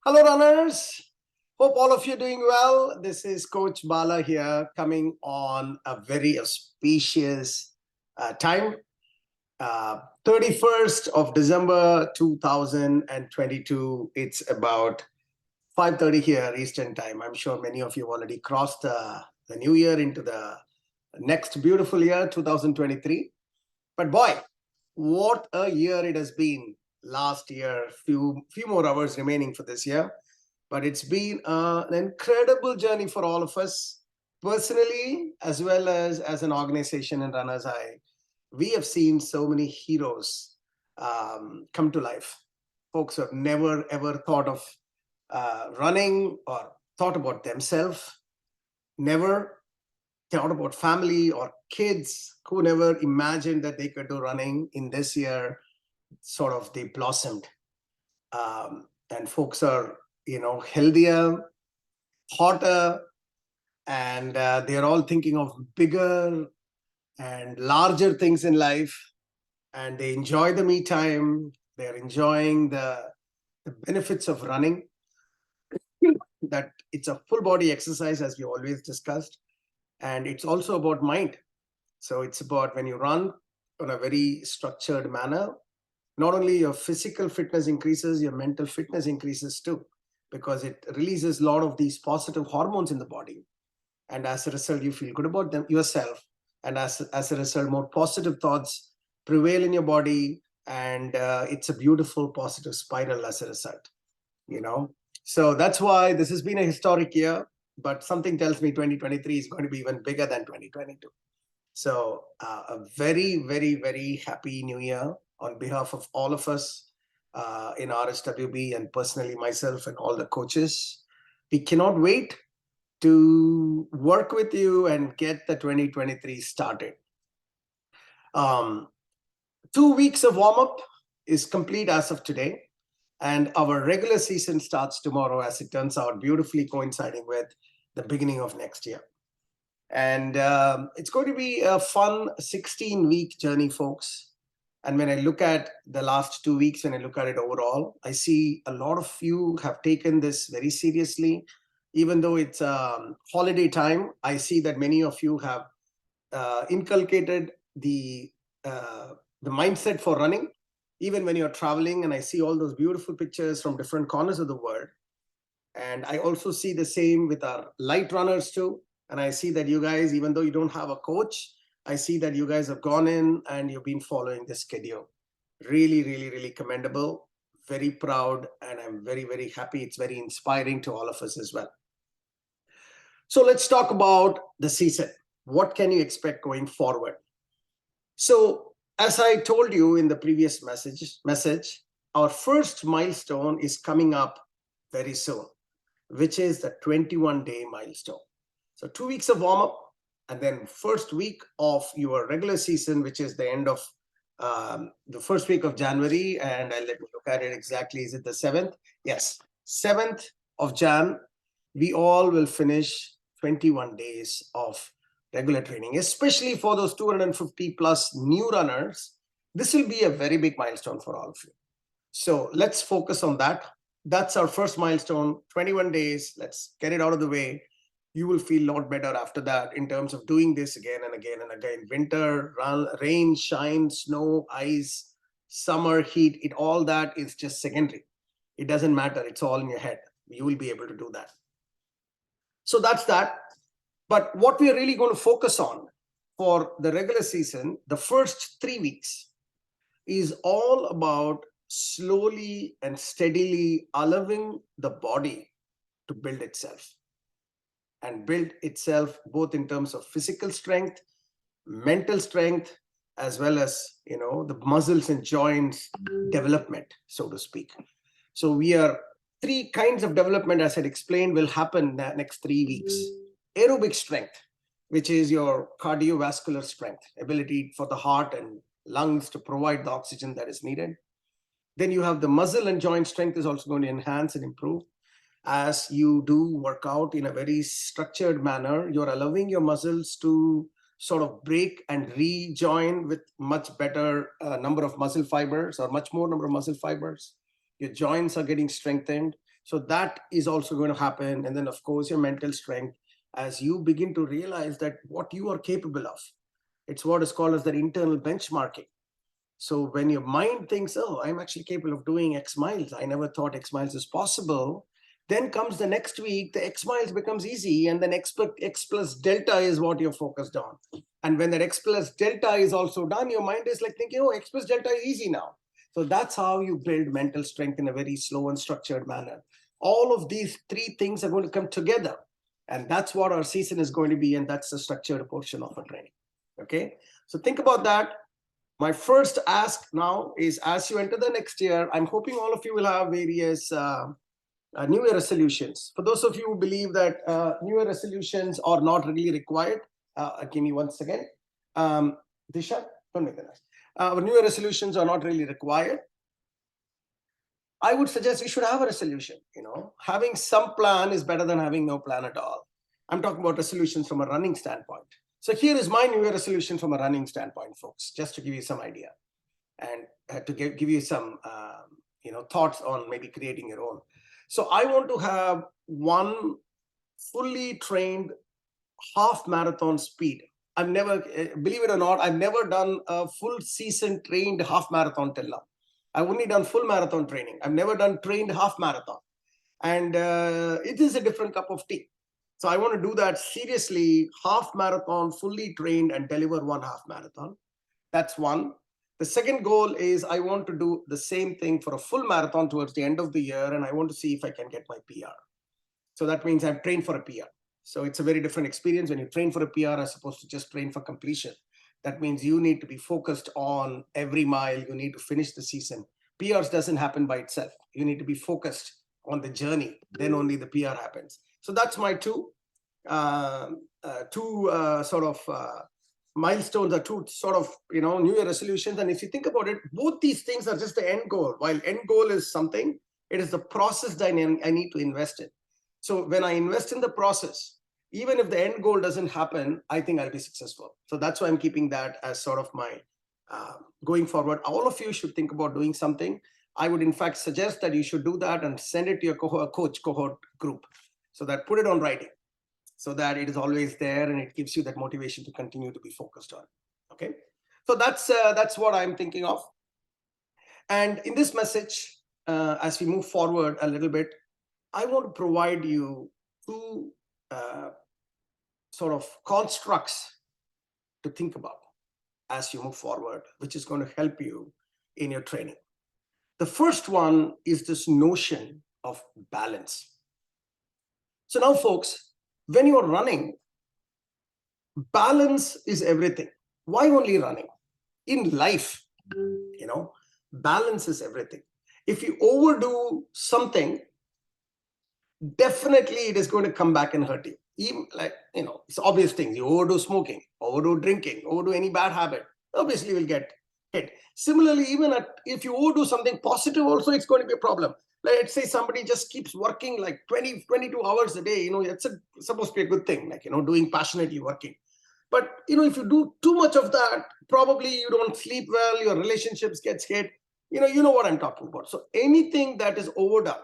Hello, runners. Hope all of you are doing well. This is Coach Bala here, coming on a very auspicious time. 31st of December 2022. It's about 5:30 here Eastern time. I'm sure many of you already crossed the new year into the next beautiful year, 2023. But boy, what a year it has been. Last year, few more hours remaining for this year, but it's been an incredible journey for all of us, personally as well as an organization and runners high. We have seen so many heroes come to life. Folks who have never ever thought of running or thought about themselves, never thought about family or kids, who never imagined that they could do running. In this year, sort of they blossomed. And folks are, healthier, hotter, and they're all thinking of bigger and larger things in life. And they enjoy the me time. They're enjoying the benefits of running, that it's a full body exercise, as we always discussed. And it's also about mind. So it's about when you run on a very structured manner, not only your physical fitness increases, your mental fitness increases too, because it releases a lot of these positive hormones in the body. And as a result, you feel good about them yourself. And as a result, more positive thoughts prevail in your body. And it's a beautiful positive spiral as a result, you know. So that's why this has been a historic year. But something tells me 2023 is going to be even bigger than 2022. So a very, very, very happy new year on behalf of all of us in RHWB, and personally myself and all the coaches. We cannot wait to work with you and get the 2023 started. 2 weeks of warm-up is complete as of today. And our regular season starts tomorrow, as it turns out, beautifully coinciding with the beginning of next year. And it's going to be a fun 16-week journey, folks. And when I look at the last 2 weeks, when I look at it overall, I see a lot of you have taken this very seriously. Even though it's holiday time, I see that many of you have inculcated the mindset for running, even when you're traveling. And I see all those beautiful pictures from different corners of the world. And I also see the same with our light runners too. And I see that you guys, even though you don't have a coach, I see that you guys have gone in and you've been following the schedule. Really, really, really commendable. Very proud. And I'm very, very happy. It's very inspiring to all of us as well. So let's talk about the season. What can you expect going forward? So as I told you in the previous message, our first milestone is coming up very soon, which is the 21-day milestone. So 2 weeks of warm-up, and then first week of your regular season, which is the end of the first week of January. And let me look at it exactly. Is it the 7th? Yes, 7th of Jan. We all will finish 21 days of regular training, especially for those 250 plus new runners. This will be a very big milestone for all of you. So let's focus on that. That's our first milestone, 21 days. Let's get it out of the way. You will feel a lot better after that in terms of doing this again and again and again. Winter, rain, shine, snow, ice, summer, heat, all that is just secondary. It doesn't matter. It's all in your head. You will be able to do that. So that's that. But what we are really going to focus on for the regular season, the first 3 weeks, is all about slowly and steadily allowing the body to build itself, and build itself both in terms of physical strength, mental strength, as well as, the muscles and joints development, so to speak. So we are 3 kinds of development, as I explained, will happen the next 3 weeks. Aerobic strength, which is your cardiovascular strength, ability for the heart and lungs to provide the oxygen that is needed. Then you have the muscle and joint strength is also going to enhance and improve. As you do work out in a very structured manner, you're allowing your muscles to sort of break and rejoin with much better number of muscle fibers, or much more number of muscle fibers. Your joints are getting strengthened. So that is also going to happen. And then, of course, your mental strength, as you begin to realize that what you are capable of. It's what is called as the internal benchmarking. So when your mind thinks, oh, I'm actually capable of doing X miles, I never thought X miles is possible. Then comes the next week, the X miles becomes easy, and then X plus delta is what you're focused on. And when that X plus delta is also done, your mind is like thinking, oh, X plus delta is easy now. So that's how you build mental strength in a very slow and structured manner. All of these three things are going to come together. And that's what our season is going to be. And that's the structured portion of our training. Okay. So think about that. My first ask now is, as you enter the next year, I'm hoping all of you will have various New Year resolutions. For those of you who believe that New Year resolutions are not really required, give me 1 second. Disha, don't make that noise. New Year resolutions are not really required. I would suggest you should have a resolution. Having some plan is better than having no plan at all. I'm talking about resolutions from a running standpoint. So here is my New Year resolution from a running standpoint, folks, just to give you some idea and to give you some thoughts on maybe creating your own. So I want to have one fully trained half marathon speed. I've never, believe it or not, I've never done a full season trained half marathon till now. I've only done full marathon training. I've never done trained half marathon. And it is a different cup of tea. So I want to do that seriously, half marathon, fully trained, and deliver one half marathon. That's one. The second goal is I want to do the same thing for a full marathon towards the end of the year, and I want to see if I can get my PR. So that means I've trained for a PR. So it's a very different experience when you train for a PR as opposed to just train for completion. That means you need to be focused on every mile. You need to finish the season. PRs doesn't happen by itself. You need to be focused on the journey. Then only the PR happens. So that's my two milestones, are two sort of New Year resolutions. And if you think about it, both these things are just the end goal. While end goal is something, it is the process that I need to invest in. So when I invest in the process, even if the end goal doesn't happen, I think I'll be successful. So that's why I'm keeping that as sort of my going forward. All of you should think about doing something. I would in fact suggest that you should do that and send it to your cohort group, so that put it on writing, so that it is always there and it gives you that motivation to continue to be focused on. Okay, so that's what I'm thinking of. And in this message, as we move forward a little bit, I want to provide you two sort of constructs to think about as you move forward, which is going to help you in your training. The first one is this notion of balance. So now, folks, when you're running, balance is everything. Why only running? In life, balance is everything. If you overdo something, definitely it is going to come back and hurt you. Even it's obvious things. You overdo smoking, overdo drinking, overdo any bad habit, obviously you will get hit. Similarly, even if you overdo something positive also, it's going to be a problem. Let's say somebody just keeps working like 20, 22 hours a day, it's supposed to be a good thing, doing passionately working. But, if you do too much of that, probably you don't sleep well, your relationships gets hit. You know what I'm talking about. So anything that is overdone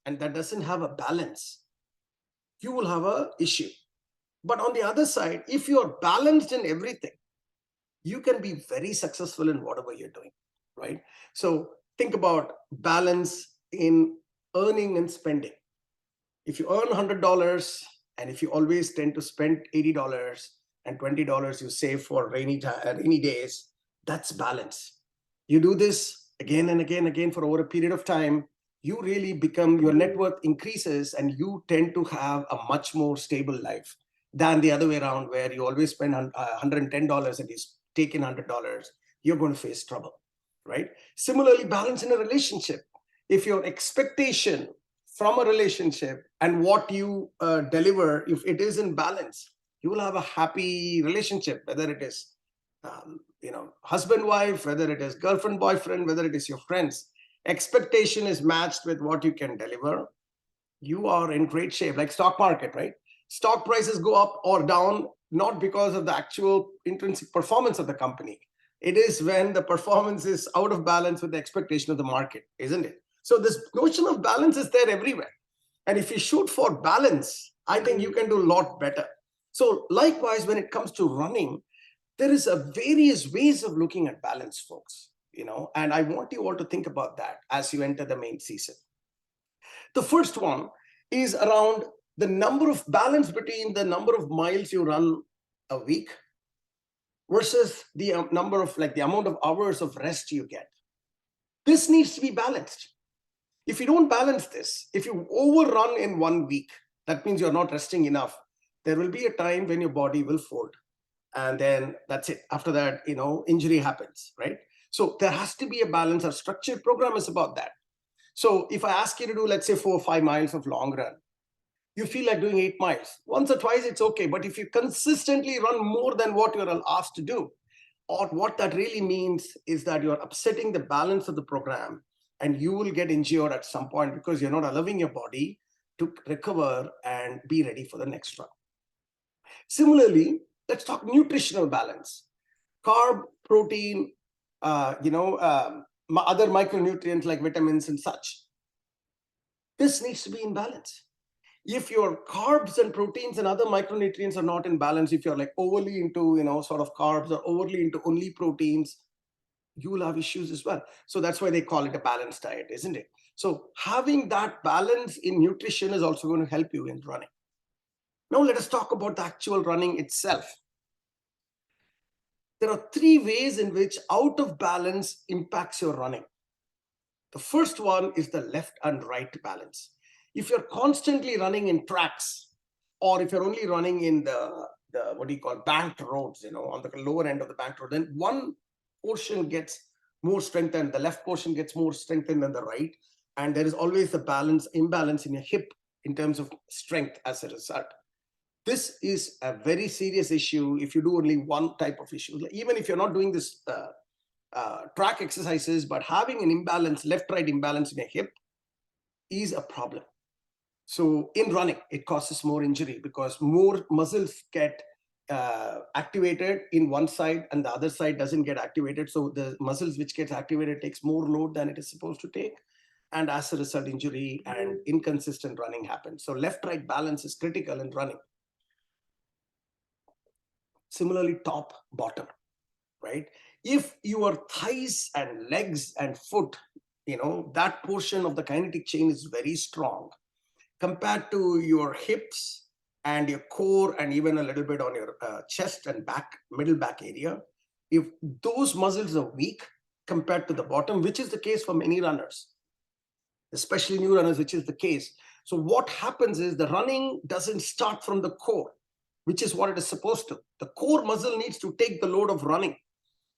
and that doesn't have a balance, you will have an issue. But on the other side, if you're balanced in everything, you can be very successful in whatever you're doing, right? So think about balance in earning and spending. If you earn $100 and if you always tend to spend $80 and $20 you save for rainy days, that's balance. You do this again and again for over a period of time, you really become, your net worth increases and you tend to have a much more stable life than the other way around, where you always spend $110 and you take in $100, you're going to face trouble, right? Similarly, balance in a relationship. If your expectation from a relationship and what you deliver, if it is in balance, you will have a happy relationship, whether it is husband, wife, whether it is girlfriend, boyfriend, whether it is your friends. Expectation is matched with what you can deliver. You are in great shape. Like stock market, right? Stock prices go up or down, not because of the actual intrinsic performance of the company. It is when the performance is out of balance with the expectation of the market, isn't it? So this notion of balance is there everywhere. And if you shoot for balance, I think you can do a lot better. So likewise, when it comes to running, there is a various ways of looking at balance, folks, and I want you all to think about that as you enter the main season. The first one is around the number of balance between the number of miles you run a week versus the number of the amount of hours of rest you get. This needs to be balanced. If you don't balance this, if you overrun in 1 week, that means you're not resting enough. There will be a time when your body will fold. And then that's it. After that, injury happens, right? So there has to be a balance. Our structured program is about that. So if I ask you to do, let's say 4 or 5 miles of long run, you feel like doing 8 miles. Once or twice, it's okay. But if you consistently run more than what you're asked to do, or what that really means is that you're upsetting the balance of the program, and you will get injured at some point because you're not allowing your body to recover and be ready for the next run. Similarly, let's talk nutritional balance. Carb, protein, other micronutrients like vitamins and such. This needs to be in balance. If your carbs and proteins and other micronutrients are not in balance, if you're overly into, sort of carbs or overly into only proteins, you will have issues as well. So that's why they call it a balanced diet, isn't it? So having that balance in nutrition is also going to help you in running. Now let us talk about the actual running itself. There are 3 ways in which out of balance impacts your running. The first one is the left and right balance. If you're constantly running in tracks, or if you're only running in the banked roads, on the lower end of the banked road, then one portion gets more strengthened, the left portion gets more strengthened than the right, and there is always the imbalance in your hip in terms of strength as a result. This is a very serious issue if you do only one type of issue. Even if you're not doing this track exercises, but having an imbalance, left-right imbalance in your hip is a problem. So in running, it causes more injury because more muscles get activated in one side and the other side doesn't get activated. So the muscles which gets activated takes more load than it is supposed to take. And as a result, injury and inconsistent running happens. So left-right balance is critical in running. Similarly, top, bottom, right? If your thighs and legs and foot, that portion of the kinetic chain is very strong compared to your hips and your core and even a little bit on your chest and back, middle back area, if those muscles are weak compared to the bottom, which is the case for many runners, especially new runners, which is the case. So what happens is the running doesn't start from the core, which is what it is supposed to. The core muscle needs to take the load of running.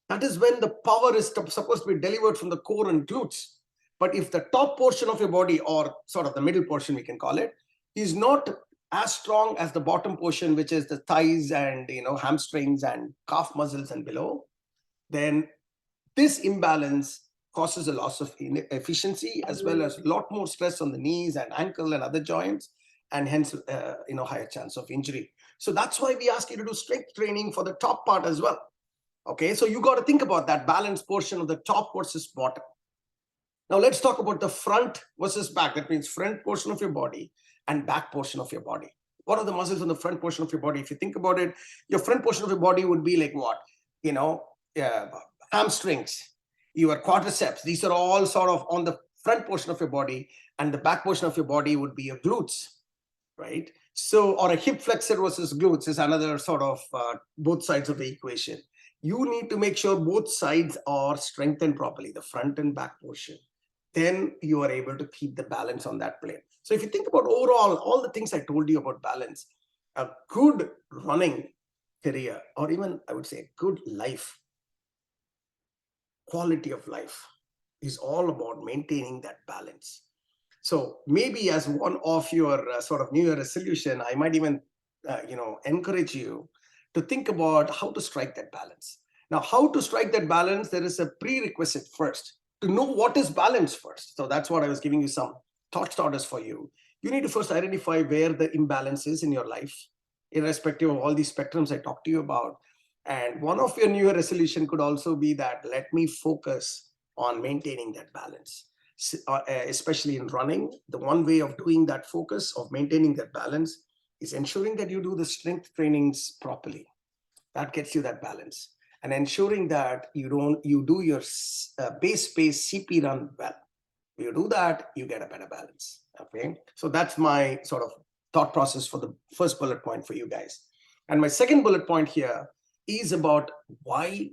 That is when the power is supposed to be delivered from the core and glutes. But if the top portion of your body, or sort of the middle portion, we can call it, is not as strong as the bottom portion, which is the thighs and hamstrings and calf muscles and below, then this imbalance causes a loss of efficiency as well as a lot more stress on the knees and ankle and other joints, and hence higher chance of injury. So that's why we ask you to do strength training for the top part as well. Okay, so you got to think about that balance portion of the top versus bottom. Now let's talk about the front versus back. That means front portion of your body and back portion of your body. What are the muscles on the front portion of your body? If you think about it, your front portion of your body would be like what? Hamstrings, your quadriceps. These are all sort of on the front portion of your body, and the back portion of your body would be your glutes, right? So, or a hip flexor versus glutes is another sort of both sides of the equation. You need to make sure both sides are strengthened properly, the front and back portion. Then you are able to keep the balance on that plane. So if you think about overall, all the things I told you about balance, a good running career, or even I would say a good life, quality of life, is all about maintaining that balance. So maybe as one of your sort of New Year resolution, I might even encourage you to think about how to strike that balance. Now, how to strike that balance, there is a prerequisite first to know what is balance first. So that's what I was giving you some thought starters for you. You need to first identify where the imbalance is in your life, irrespective of all these spectrums I talked to you about. And one of your New Year resolution could also be that let me focus on maintaining that balance. especially in running. The one way of doing that focus, of maintaining that balance, is ensuring that you do the strength trainings properly. That gets you that balance. And ensuring that you do your base CP run well. If you do that, you get a better balance. Okay, so that's my sort of thought process for the first bullet point for you guys. And my second bullet point here is about why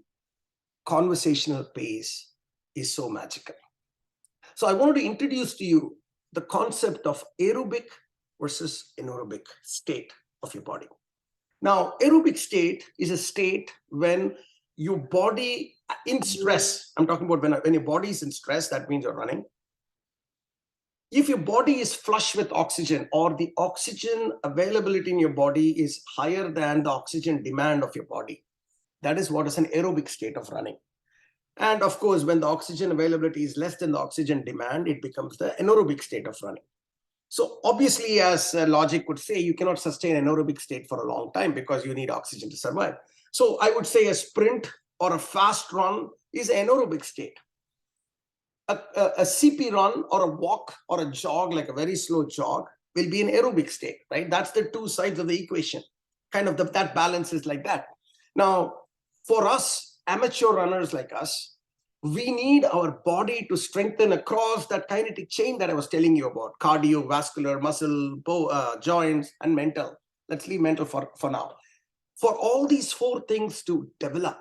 conversational pace is so magical. So I wanted to introduce to you the concept of aerobic versus anaerobic state of your body. Now, aerobic state is a state when your body in stress, I'm talking about when your body is in stress, that means you're running. If your body is flush with oxygen, or the oxygen availability in your body is higher than the oxygen demand of your body, that is what is an aerobic state of running. And of course, when the oxygen availability is less than the oxygen demand, it becomes the anaerobic state of running. So obviously, as logic would say, you cannot sustain an aerobic state for a long time because you need oxygen to survive. So I would say a sprint or a fast run is an anaerobic state. A CP run or a walk or a jog, like a very slow jog, will be an aerobic state, right? That's the two sides of the equation. Kind of that balance is like that. Now, for us, amateur runners like us, we need our body to strengthen across that kinetic chain that I was telling you about: cardiovascular, muscle, joints, and mental. Let's leave mental for now. For all these four things to develop,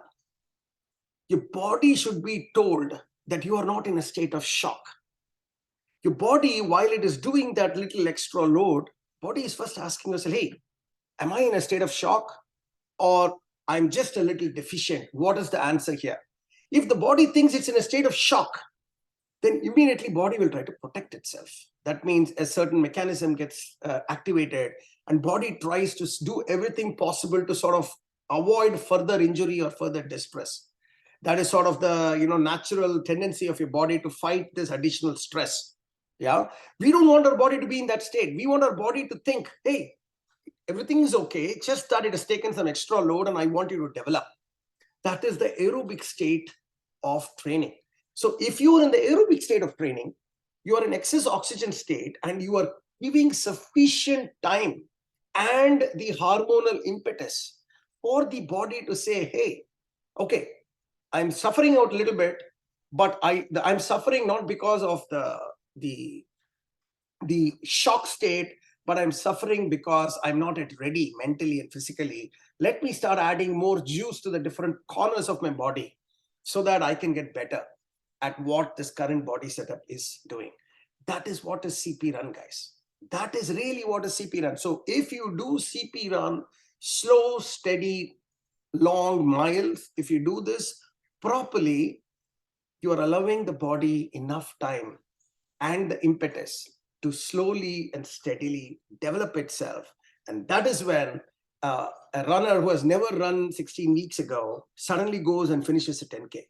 your body should be told that you are not in a state of shock. Your body, while it is doing that little extra load, body is first asking yourself, hey, am I in a state of shock, or I'm just a little deficient? What is the answer here? If the body thinks it's in a state of shock, then immediately body will try to protect itself. That means a certain mechanism gets activated, and body tries to do everything possible to sort of avoid further injury or further distress. That is sort of the natural tendency of your body to fight this additional stress. Yeah, we don't want our body to be in that state. We want our body to think, hey, everything is okay, just that it has taken some extra load and I want you to develop. That is the aerobic state of training. So if you are in the aerobic state of training, you are in excess oxygen state, and you are giving sufficient time and the hormonal impetus for the body to say, hey, okay, I'm suffering out a little bit, but I'm suffering not because of the shock state, but I'm suffering because I'm not yet ready mentally and physically. Let me start adding more juice to the different corners of my body so that I can get better at what this current body setup is doing. That is what is CP run, guys. That is really what is CP run. So if you do CP run, slow, steady, long miles, if you do this properly, you are allowing the body enough time and the impetus to slowly and steadily develop itself. And that is when a runner who has never run 16 weeks ago suddenly goes and finishes a 10K.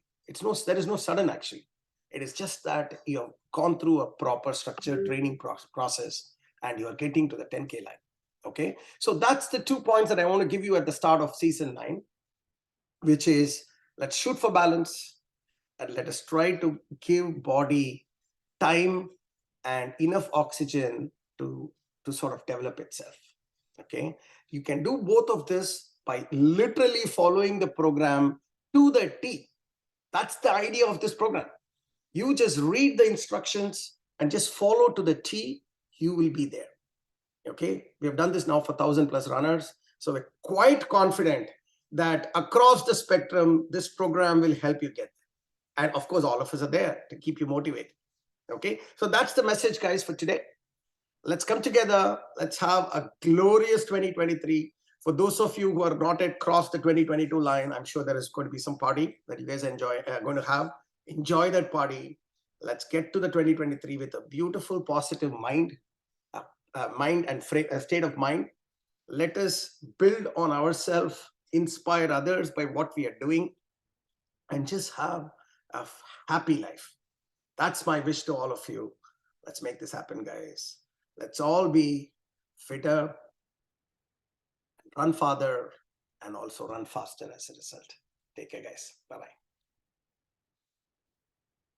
There is no sudden, actually. It is just that you have gone through a proper structured training process and you are getting to the 10K line. Okay, so that's the 2 points that I want to give you at the start of season 9, which is, let's shoot for balance and let us try to give body time and enough oxygen to sort of develop itself. Okay, you can do both of this by literally following the program to the T. That's the idea of this program. You just read the instructions and just follow to the T, you will be there. Okay, we have done this now for 1,000+ runners, so we're quite confident that across the spectrum, this program will help you get there. And of course, all of us are there to keep you motivated. Okay, so that's the message, guys, for today. Let's come together. Let's have a glorious 2023. For those of you who are not yet crossed the 2022 line, I'm sure there is going to be some party that you guys are going to have. Enjoy that party. Let's get to the 2023 with a beautiful, positive mind and state of mind. Let us build on ourselves, inspire others by what we are doing, and just have a happy life. That's my wish to all of you. Let's make this happen, guys. Let's all be fitter, run farther, and also run faster as a result. Take care, guys. Bye-bye.